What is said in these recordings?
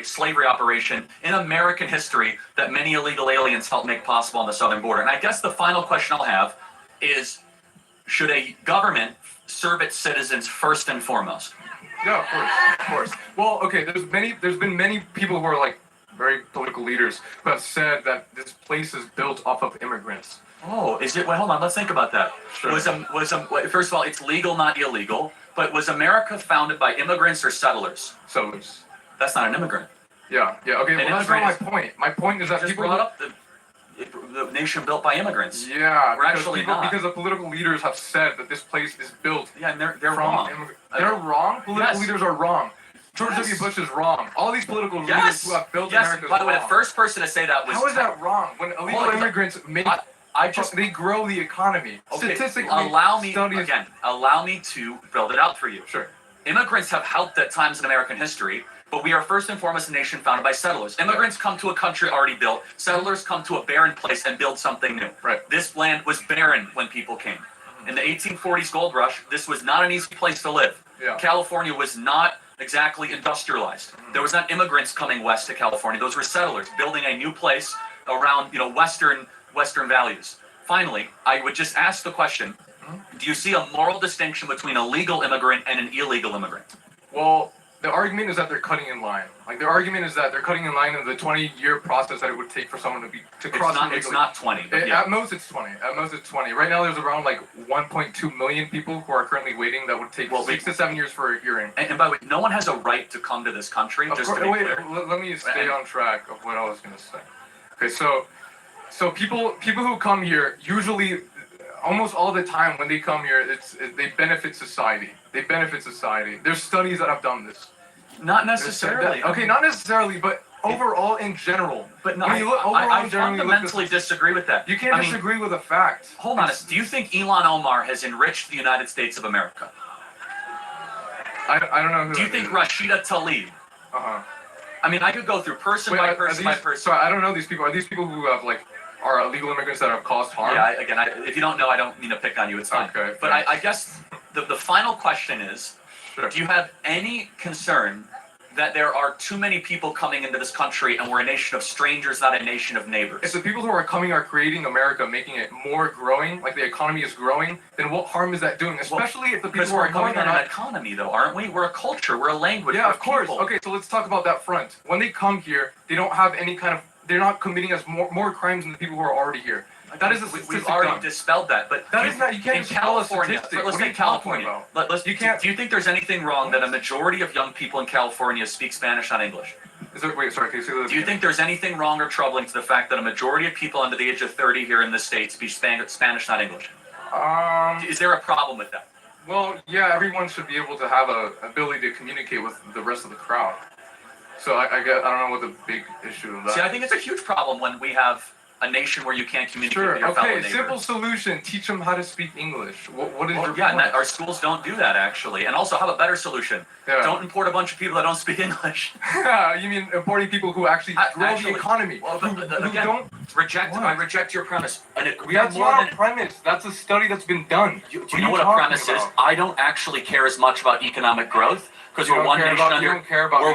slavery operation in American history that many illegal aliens helped make possible on the southern border. And I guess the final question I'll have is, should a government serve its citizens first and foremost? Yeah, of course. Well, okay, there's been many people who are like very political leaders who have said that this place is built off of immigrants. Oh, is it? Wait, hold on. Let's think about that. Sure. First of all, it's legal, not illegal. But was America founded by immigrants or settlers? Settlers. That's not an immigrant. Yeah. Okay. Well, that's not my point. My point is that just people brought up the nation built by immigrants. Yeah, we're actually not. Because the political leaders have said that this place is built. Yeah, and they're wrong. They're wrong. Political leaders are wrong. George W. Bush is wrong. All these political leaders who have built America. By the way, the first person to say that was. How is that wrong? When illegal immigrants make. They grow the economy. Okay, statistically, allow me to build it out for you. Sure. Immigrants have helped at times in American history, but we are first and foremost a nation founded by settlers. Immigrants come to a country already built. Settlers come to a barren place and build something new. Right. This land was barren when people came. In the 1840s gold rush, this was not an easy place to live. Yeah. California was not exactly industrialized. There was not immigrants coming west to California. Those were settlers building a new place around, Western values. Finally, I would just ask the question, do you see a moral distinction between a legal immigrant and an illegal immigrant? Well, the argument is that they're cutting in line. Like, the argument is that they're cutting in line in the 20-year process that it would take for someone to cross illegally. It's not 20. At most it's 20. Right now there's around like 1.2 million people who are currently waiting that would take 6 to 7 years for a hearing. And by the way, no one has a right to come to this country. Let me stay on track of what I was going to say. Okay, so people who come here, usually, almost all the time when they come here, they benefit society. There's studies that have done this. Not necessarily. Okay, not necessarily, but overall in general. But no, I fundamentally disagree with that. You can't disagree with a fact. Hold on. Do you think Ilhan Omar has enriched the United States of America? I don't know who. Do you think Rashida Tlaib? I mean, I could go through person by person. Sorry, I don't know these people. Are these people who have are illegal immigrants that have caused harm? Yeah, if you don't know, I don't mean to pick on you. It's fine. Okay. But I guess the final question is, sure. Do you have any concern that there are too many people coming into this country and we're a nation of strangers, not a nation of neighbors? If the people who are coming are creating America, making it more growing, like the economy is growing, then what harm is that doing? Especially if the people who are coming are not... an economy, though, aren't we? We're a culture. We're a language. Yeah, of course. Okay, so let's talk about that front. When they come here, they don't have any kind of... They're not committing as more crimes than the people who are already here. That is we've already dispelled that, but that is not. You can't in California. Let's say California. Do you think there's anything wrong that a majority of young people in California speak Spanish, not English? Wait, sorry. Can you say that? Do you think there's anything wrong or troubling to the fact that a majority of people under the age of 30 here in the States speak Spanish, not English? Is there a problem with that? Well, yeah. Everyone should be able to have a ability to communicate with the rest of the crowd. So I don't know what the big issue of that. See, I think it's a huge problem when we have a nation where you can't communicate with your fellow neighbor. Simple solution. Teach them how to speak English. What is your point? Yeah, our schools don't do that, actually. And also, have a better solution. Yeah. Don't import a bunch of people that don't speak English. You mean importing people who actually grow the economy? Well, I reject your premise. That's not a premise. That's a study that's been done. Do you know what a premise is? I don't actually care as much about economic growth because we're one nation under... You don't care about...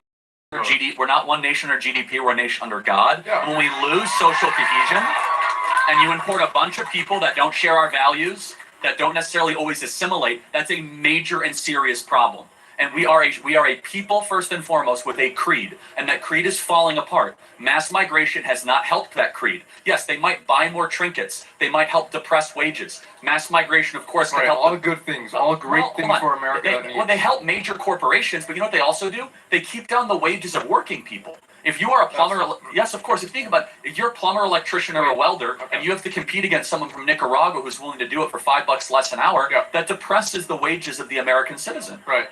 We're not one nation under GDP, we're a nation under God. Yeah. When we lose social cohesion and you import a bunch of people that don't share our values, that don't necessarily always assimilate, that's a major and serious problem. And we are a people first and foremost with a creed, and that creed is falling apart. Mass migration has not helped that creed. Yes, they might buy more trinkets. They might help depress wages. Mass migration, of course, can help. All the good things, all great things for America. They help major corporations, but you know what they also do? They keep down the wages of working people. If you are a plumber, yes, of course, if you think about it, if you're a plumber, electrician, or a welder, and you have to compete against someone from Nicaragua who's willing to do it for $5 less an hour, that depresses the wages of the American citizen. Right.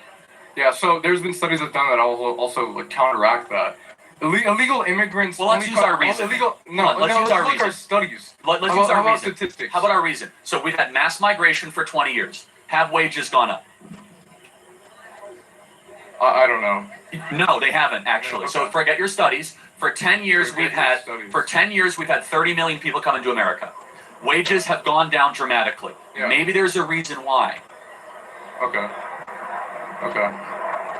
Yeah, so there's been studies that have done that also counteract that. Illegal immigrants... Well, let's use our reason. Let's use our studies. Let's use our reason. Statistics? How about our reason? So we've had mass migration for 20 years. Have wages gone up? I don't know. No, they haven't, actually. Okay. So forget your studies. For 10 years, we've had 30 million people come into America. Wages have gone down dramatically. Yeah. Maybe there's a reason why. Okay.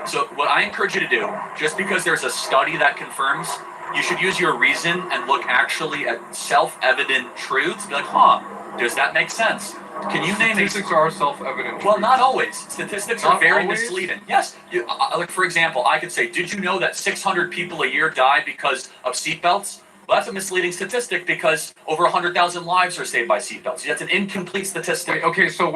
So what I encourage you to do, just because there's a study that confirms, you should use your reason and look actually at self-evident truths. Be like, does that make sense? Can you name Statistics are self-evident. Well, not always. Statistics are Not very always? misleading. Yes. Like, for example, I could say, did you know that 600 people a year die because of seatbelts? Well, that's a misleading statistic because over 100,000 lives are saved by seatbelts. That's an incomplete statistic. Wait, okay, so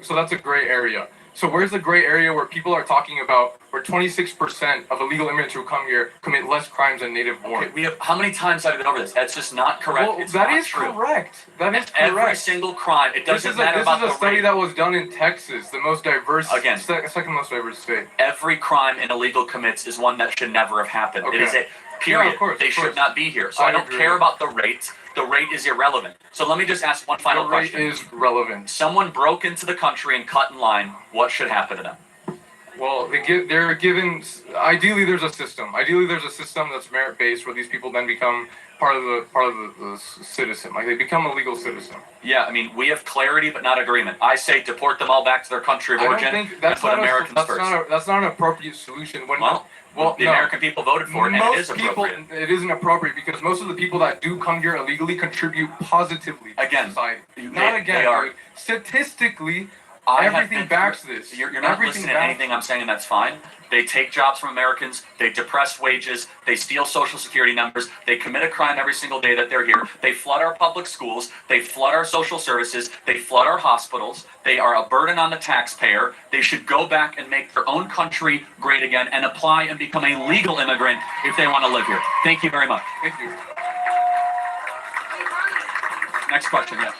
so that's a gray area. So where's the gray area where people are talking about where 26% of illegal immigrants who come here commit less crimes than native born? Okay, we have how many times have we been over this? That's just not correct. Well, it's that not is true. correct. That is Every correct. single crime. It doesn't matter about This is the a study rate. that was done in Texas, the most diverse, Again. second most diverse state. Every crime an illegal commits is one that should never have happened. Okay. It is a period. Yeah, of course, they of should course. not be here. So I I don't agree. care about the rate. The rate is irrelevant. So let me just ask one final The rate question. is relevant. Someone broke into the country and cut in line. What should happen to them? Well, they're given. Ideally, there's a system. Ideally, there's a system that's merit-based, where these people then become part of the citizen. Like they become a legal citizen. Yeah, I mean, we have clarity but not agreement. I say deport them all back to their country of I don't origin think and that's put not Americans that's first. that's not an appropriate solution. Well, the no. American people voted for it, and it is appropriate. It isn't appropriate because most of the people that do come here illegally contribute positively to Again, society. they Not are- dude. Statistically, I have everything been backs through- this. You're not Everything listening to backs anything I'm saying, and that's fine. They take jobs from Americans. They depress wages. They steal Social Security numbers. They commit a crime every single day that they're here. They flood our public schools. They flood our social services. They flood our hospitals. They are a burden on the taxpayer. They should go back and make their own country great again and apply and become a legal immigrant if they want to live here. Thank you very much. Thank you. Next question, yeah.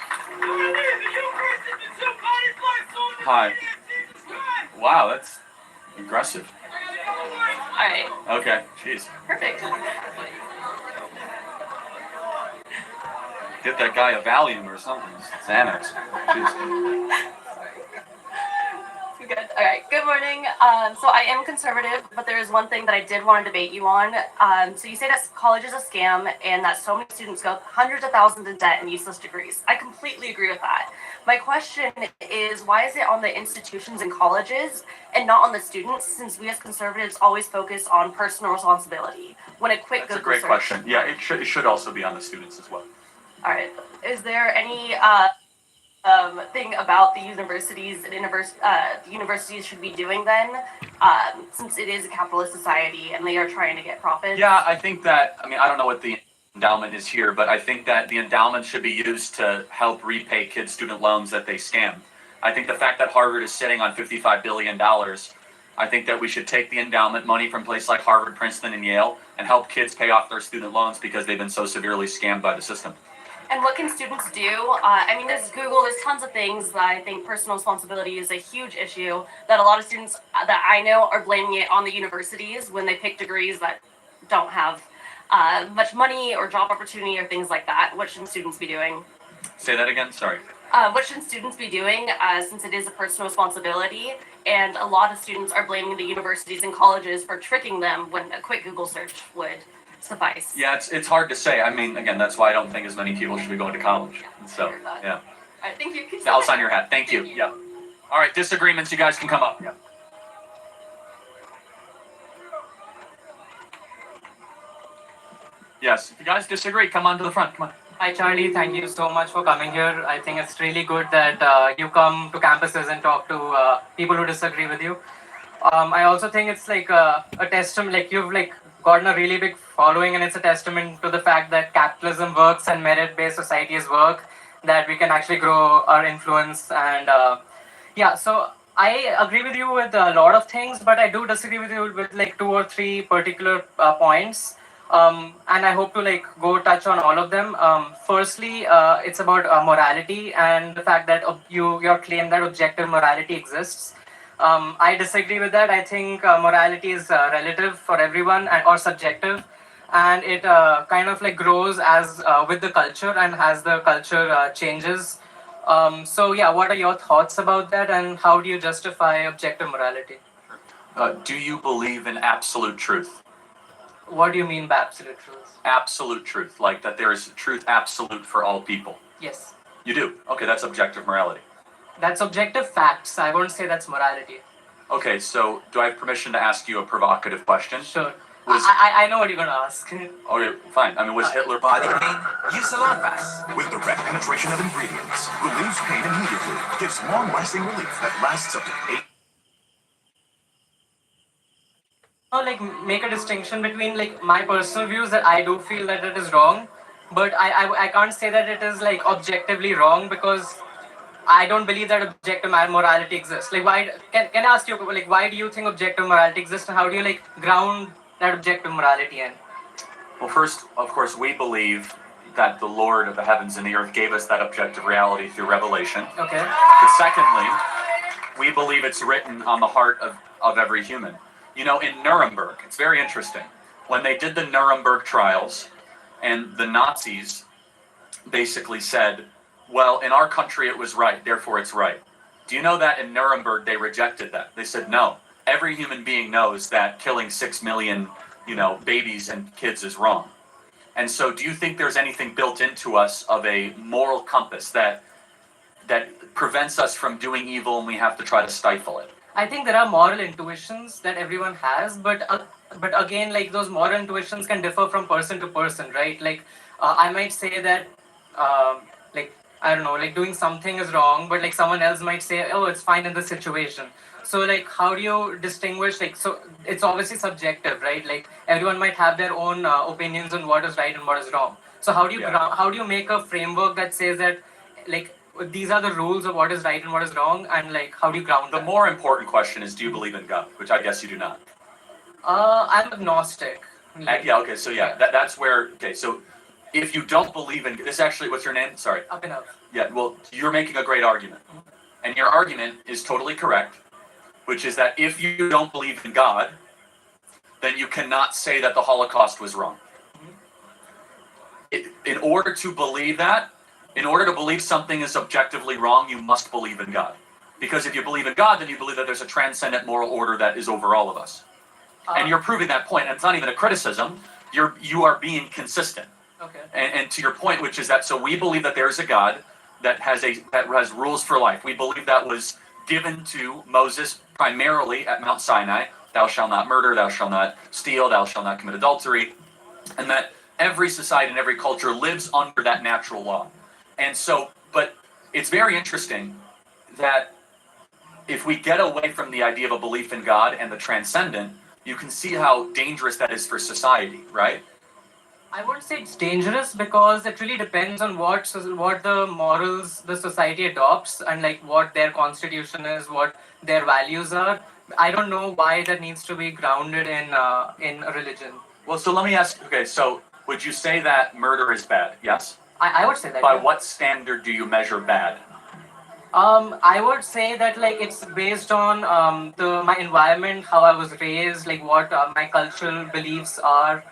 Hi. Wow, that's aggressive. All right, Okay, jeez. perfect. Get that guy a Valium or something. Xanax. Jeez. Good. All right. Good morning. So I am conservative, but there is one thing that I did want to debate you on. So you say that college is a scam and that so many students go hundreds of thousands in debt and useless degrees. I completely agree with that. My question is, why is it on the institutions and colleges and not on the students? Since we as conservatives always focus on personal responsibility. When a quick That's a Google great search- question. Yeah, it should also be on the students as well. All right. Is there any thing about the universities and the universities should be doing then, since it is a capitalist society and they are trying to get profits? Yeah, I think that, I mean, I don't know what the endowment is here, but I think that the endowment should be used to help repay kids' student loans that they scammed. I think the fact that Harvard is sitting on $55 billion, I think that we should take the endowment money from places like Harvard, Princeton, and Yale and help kids pay off their student loans because they've been so severely scammed by the system. And what can students do? I mean, there's Google, there's tons of things that I think personal responsibility is a huge issue that a lot of students that I know are blaming it on the universities when they pick degrees that don't have much money or job opportunity or things like that. What should students be doing? Say that again? Sorry. What should students be doing since it is a personal responsibility? And a lot of students are blaming the universities and colleges for tricking them when a quick Google search would suffice. Yeah, it's hard to say. I mean, again, that's why I don't think as many people should be going to college. So, yeah. All right, thank you. I'll sign your hat. Thank you. Yeah. All right, disagreements, you guys can come up. Yeah. Yes, if you guys disagree, come on to the front. Come on. Hi Charlie, thank you so much for coming here. I think it's really good that you come to campuses and talk to people who disagree with you. I also think it's like a testament, like you've like gotten a really big following, and it's a testament to the fact that capitalism works and merit-based societies work, that we can actually grow our influence. And yeah, so I agree with you with a lot of things, but I do disagree with you with like 2 or 3 particular points. And I hope to like go touch on all of them. Firstly, it's about morality and the fact that your claim that objective morality exists. I disagree with that. I think morality is relative for everyone or subjective, and it kind of like grows as with the culture and as the culture changes. So yeah, what are your thoughts about that, and how do you justify objective morality? Do you believe in absolute truth? What do you mean by absolute truth? Absolute truth, like that there is truth absolute for all people. Yes. You do? Okay, that's objective morality. That's objective facts. I won't say that's morality. Okay, so do I have permission to ask you a provocative question? Sure. Was- I know what you're gonna ask. Okay, fine. I mean, was Hitler Body pain? Use Salonpas. With direct penetration of ingredients. Relieves pain immediately. Gives long-lasting relief that lasts up to 8. Like make a distinction between like my personal views that I do feel that it is wrong, but I can't say that it is like objectively wrong because I don't believe that objective morality exists. Like why can I ask you like why do you think objective morality exists and how do you like ground that objective morality in? Well, first, of course, we believe that the Lord of the heavens and the earth gave us that objective reality through revelation. Okay. But secondly, we believe it's written on the heart of every human. You know, in Nuremberg, it's very interesting. When they did the Nuremberg trials, and the Nazis basically said, well, in our country it was right, therefore it's right. Do you know that in Nuremberg they rejected that? They said, no, every human being knows that killing 6 million, babies and kids is wrong. And so do you think there's anything built into us of a moral compass that prevents us from doing evil and we have to try to stifle it? I think there are moral intuitions that everyone has, but again, like those moral intuitions can differ from person to person, right? Like I might say that, like I don't know, like doing something is wrong, but like someone else might say, oh, it's fine in this situation. So like, how do you distinguish? Like, so it's obviously subjective, right? Like everyone might have their own opinions on what is right and what is wrong. So how do you how do you make a framework that says that, like, these are the rules of what is right and what is wrong, and like how do you ground The that? more important question is, do you believe in God? Which I guess you do not. I'm agnostic. Yeah, okay, so that's where, okay, so if you don't believe in, this actually, what's your name? Sorry. Up and up. Yeah, well, you're making a great argument. And your argument is totally correct, which is that if you don't believe in God, then you cannot say that the Holocaust was wrong. In order to believe that, in order to believe something is objectively wrong, you must believe in God. Because if you believe in God, then you believe that there's a transcendent moral order that is over all of us. And you're proving that point, and it's not even a criticism. You are being consistent. Okay. And to your point, which is that, so we believe that there's a God that has rules for life. We believe that was given to Moses primarily at Mount Sinai. Thou shalt not murder, thou shalt not steal, thou shalt not commit adultery. And that every society and every culture lives under that natural law. And so, but it's very interesting that if we get away from the idea of a belief in God and the transcendent, you can see how dangerous that is for society, right? I wouldn't say it's dangerous because it really depends on what the morals the society adopts and like what their constitution is, what their values are. I don't know why that needs to be grounded in a religion. Well, so let me ask, okay, so would you say that murder is bad? Yes? I would say that. By yeah. what standard do you measure bad? I would say that like it's based on my environment, how I was raised, like what my cultural beliefs are,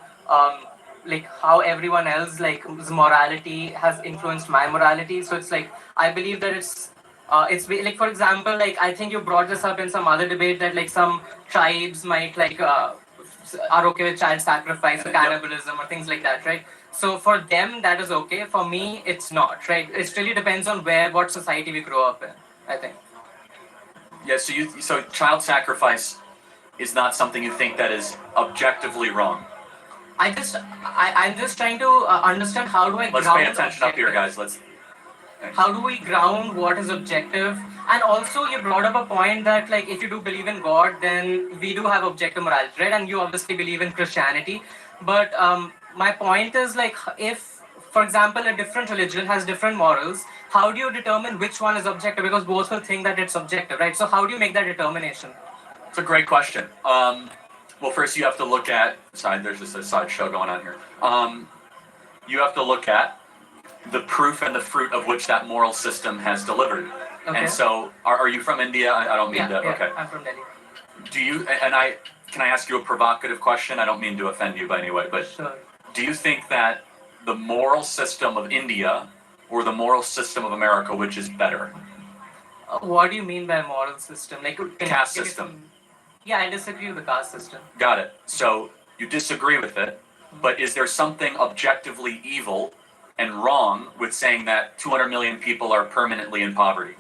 like how everyone else like morality has influenced my morality. So it's like I believe that it's like, for example, like I think you brought this up in some other debate that like some tribes might like are okay with child sacrifice or cannibalism or things like that, right? So for them that is okay. For me, it's not, right? It really depends on what society we grow up in, I think. Yeah, so child sacrifice is not something you think that is objectively wrong. I'm just trying to understand how do I Let's ground pay attention up here, objective? guys. How do we ground what is objective? And also you brought up a point that like if you do believe in God, then we do have objective morality, right? And you obviously believe in Christianity. But my point is like if, for example, a different religion has different morals, how do you determine which one is objective? Because both will think that it's objective, right? So how do you make that determination? It's a great question. Well, first you have to look at, there's just a sideshow going on here. You have to look at the proof and the fruit of which that moral system has delivered. Okay. And so, are you from India? I don't mean to, okay. I'm from Delhi. Can I ask you a provocative question? I don't mean to offend you by any way, but Sure. do you think that the moral system of India or the moral system of America, which is better? What do you mean by moral system? Like can you Caste give me system. some- Yeah, I disagree with the caste system. Got it. So you disagree with it, but is there something objectively evil and wrong with saying that 200 million people are permanently in poverty?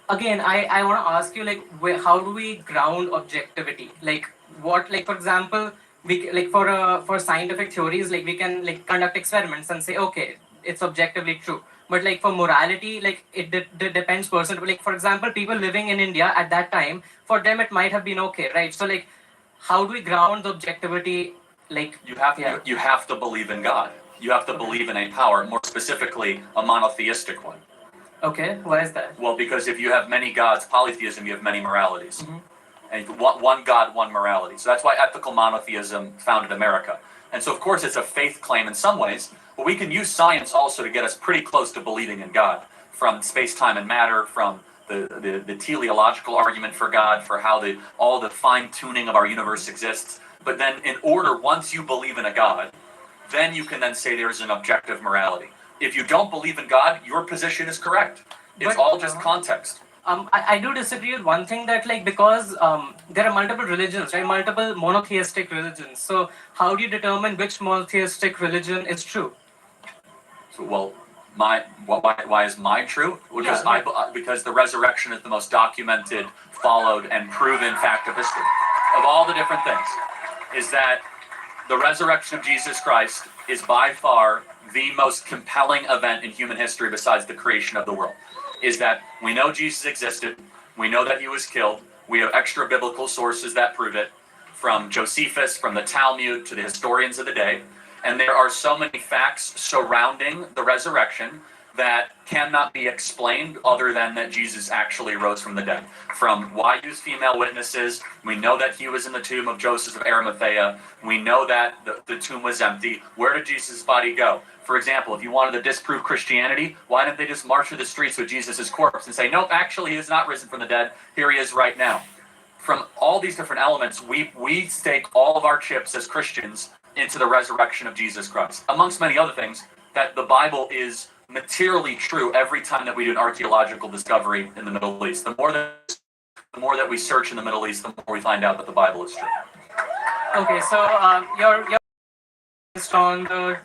again, I want to ask you, like, how do we ground objectivity? Like, what, like, for example, like, for scientific theories, like, we can, like, conduct experiments and say, okay, it's objectively true. But, like, for morality, like, it depends person. Like, for example, people living in India at that time, for them it might have been okay, right? So, like, how do we ground the objectivity? Like, You have yeah. you have to believe in God. You have to believe in a power, more specifically a monotheistic one. Okay, why is that? Well, because if you have many gods, polytheism, you have many moralities. Mhm. And if you want one God, one morality. So that's why ethical monotheism founded America. And so, of course, it's a faith claim in some ways, but we can use science also to get us pretty close to believing in God, from space, time, and matter, from the teleological argument for God, for how all the fine tuning of our universe exists. But then, in order, once you believe in a God, then you can then say there's an objective morality. If you don't believe in God, your position is correct. It's But, all just context. I do disagree with one thing, that, like, because there are multiple religions, right? Multiple monotheistic religions. So how do you determine which monotheistic religion is true? So, well, why is mine true? Because Yeah. because the resurrection is the most documented, followed, and proven fact of history. Of all the different things, is that the resurrection of Jesus Christ is by far the most compelling event in human history besides the creation of the world. Is that we know Jesus existed, we know that he was killed, we have extra biblical sources that prove it, from Josephus, from the Talmud, to the historians of the day, and there are so many facts surrounding the resurrection that cannot be explained other than that Jesus actually rose from the dead. From why use female witnesses, we know that he was in the tomb of Joseph of Arimathea, we know that the tomb was empty. Where did Jesus' body go? For example, if you wanted to disprove Christianity, why didn't they just march through the streets with Jesus' corpse and say, nope, actually he is not risen from the dead, here he is right now. From all these different elements, we stake all of our chips as Christians into the resurrection of Jesus Christ. Amongst many other things, that the Bible is materially true every time that we do an archaeological discovery in the Middle East. The more that we search in the Middle East, the more we find out that the Bible is true. Okay, so you're based on the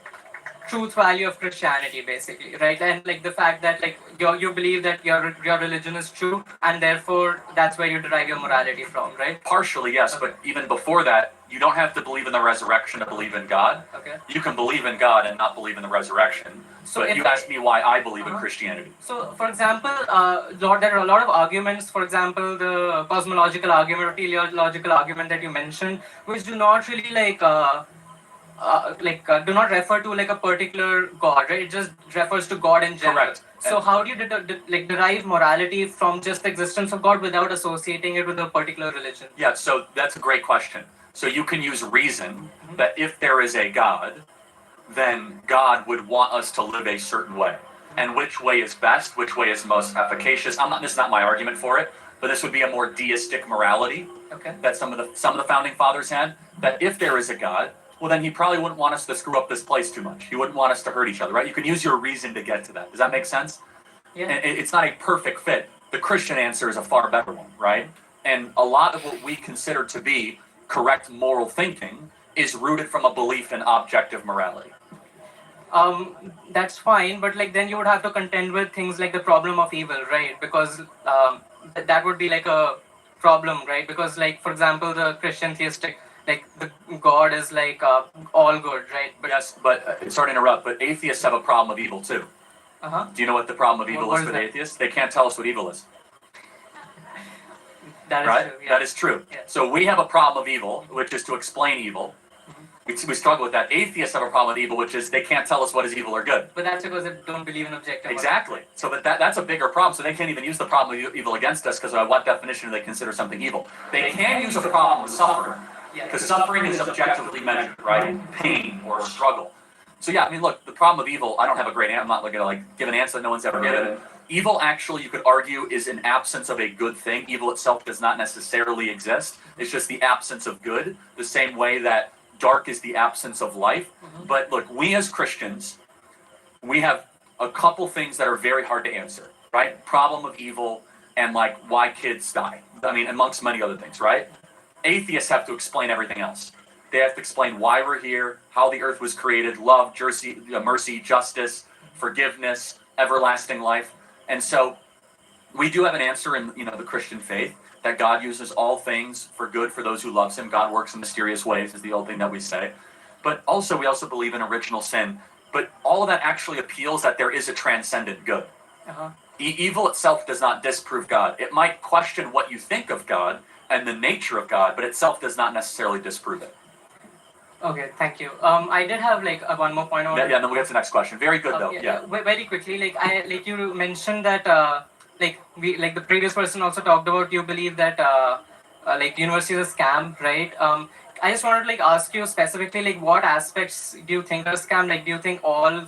truth value of Christianity, basically, right? And, like, the fact that, like, you believe that your religion is true, and therefore that's where you derive your morality from, right? Partially, yes, but even before that, you don't have to believe in the resurrection to believe in God. Okay. You can believe in God and not believe in the resurrection. So But if you I- asked me why I believe in Christianity. So, for example, there are a lot of arguments. For example, the cosmological argument or teleological argument that you mentioned, which do not really do not refer to, like, a particular god, right? It just refers to God in general. Correct. So And- how do you derive morality from just the existence of God without associating it with a particular religion? Yeah, so that's a great question. So you can use reason that if there is a God, then God would want us to live a certain way. And which way is best, which way is most efficacious. This is not my argument for it, but this would be a more deistic morality Okay. that some of the founding fathers had. That if there is a God, well then he probably wouldn't want us to screw up this place too much. He wouldn't want us to hurt each other, right? You can use your reason to get to that. Does that make sense? Yeah. And it's not a perfect fit. The Christian answer is a far better one, right? And a lot of what we consider to be correct moral thinking is rooted from a belief in objective morality. That's fine, but, like, then you would have to contend with things like the problem of evil, right? Because that would be like a problem, right? Because, like, for example, the Christian theistic, like, the God is like all good, right? But yes, but sorry to interrupt, but atheists have a problem of evil too. Uh-huh. Do you know what the problem of evil What is is for the that? atheists? They can't tell us what evil is, That is right? true. Yeah. That is true. Yeah. So we have a problem of evil, which is to explain evil. We struggle with that. Atheists have a problem with evil, which is they can't tell us what is evil or good. But that's because they don't believe in objective. Exactly. So that's a bigger problem. So they can't even use the problem of evil against us because what definition do they consider something evil? They can use a problem with suffering because suffering is objectively measured, right? Pain or struggle. So yeah, I mean, look, the problem of evil, I don't have a great answer. I'm not going to give an answer that no one's ever given. Evil, actually, you could argue, is an absence of a good thing. Evil itself does not necessarily exist. It's just the absence of good, the same way that dark is the absence of life. But look, we as Christians, we have a couple things that are very hard to answer, right? Problem of evil and, like, why kids die. I mean, amongst many other things, right? Atheists have to explain everything else. They have to explain why we're here, how the earth was created, love, mercy, justice, forgiveness, everlasting life. And so We do have an answer in the Christian faith that God uses all things for good for those who loves Him. God works in mysterious ways is the old thing that we say. But also we also believe in original sin. But all of that actually appeals that there is a transcendent good. Uh-huh. Evil itself does not disprove God. It might question what you think of God and the nature of God, but itself does not necessarily disprove it. Okay, thank you. I did have like one more point. Yeah, and then we'll get to the next question. Very good though. Yeah. Very quickly, like you mentioned that like the previous person also talked about, you believe that like university is a scam, right? I just wanted to like ask you specifically, like what aspects do you think are a scam? Like, do you think all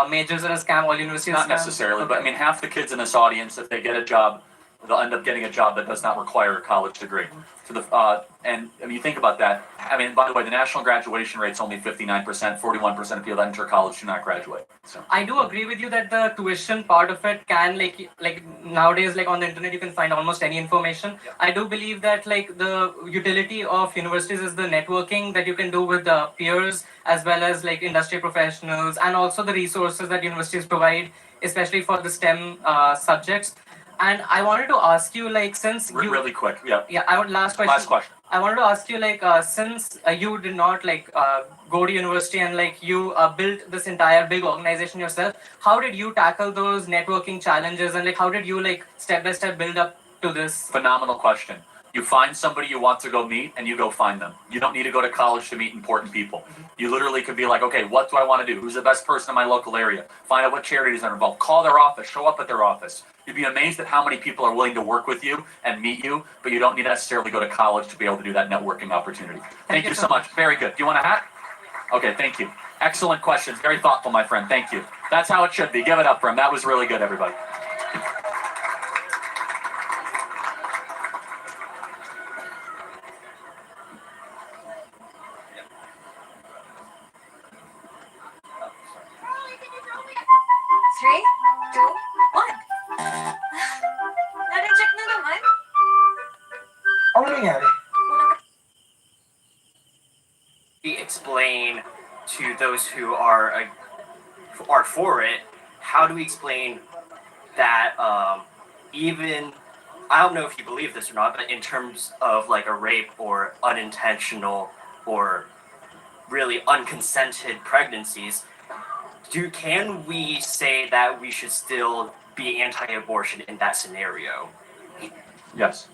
majors are a scam, all universities are a Not scam? necessarily, Okay. but I mean, half the kids in this audience, if they get a job, they'll end up getting a job that does not require a college degree. So and I mean, you think about that. I mean, by the way, the national graduation rate's only 59%. 41% of people that enter college do not graduate. So I do agree with you that the tuition part of it can like nowadays, like on the internet you can find almost any information. Yeah. I do believe that like the utility of universities is the networking that you can do with the peers as well as like industry professionals, and also the resources that universities provide, especially for the STEM subjects. And I wanted to ask you, like, since you really quick, yeah. yeah, I would last question. Last question. I wanted to ask you, like, since you did not like go to university and like you built this entire big organization yourself, how did you tackle those networking challenges, and like how did you like step by step build up to this? Phenomenal question. You find somebody you want to go meet and you go find them. You don't need to go to college to meet important people. You literally could be like, okay, what do I want to do? Who's the best person in my local area? Find out what charities are involved. Call their office. Show up at their office. You'd be amazed at how many people are willing to work with you and meet you, but you don't need to necessarily go to college to be able to do that networking opportunity. Thank you so much. Very good. Do you want a hat? Okay, thank you. Excellent questions. Very thoughtful, my friend. Thank you. That's how it should be. Give it up for him. That was really good, everybody. Three, two, one. Na-reject na naman. Ano nangyari? We explain to those who are for it. How do we explain that even, I don't know if you believe this or not, but in terms of like a rape or unintentional or really unconsented pregnancies, can we say that we should still be anti-abortion in that scenario? Yes.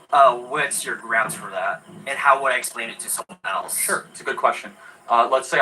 What's your grounds for that, and how would I explain it to someone else? Sure. It's a good question. Let's say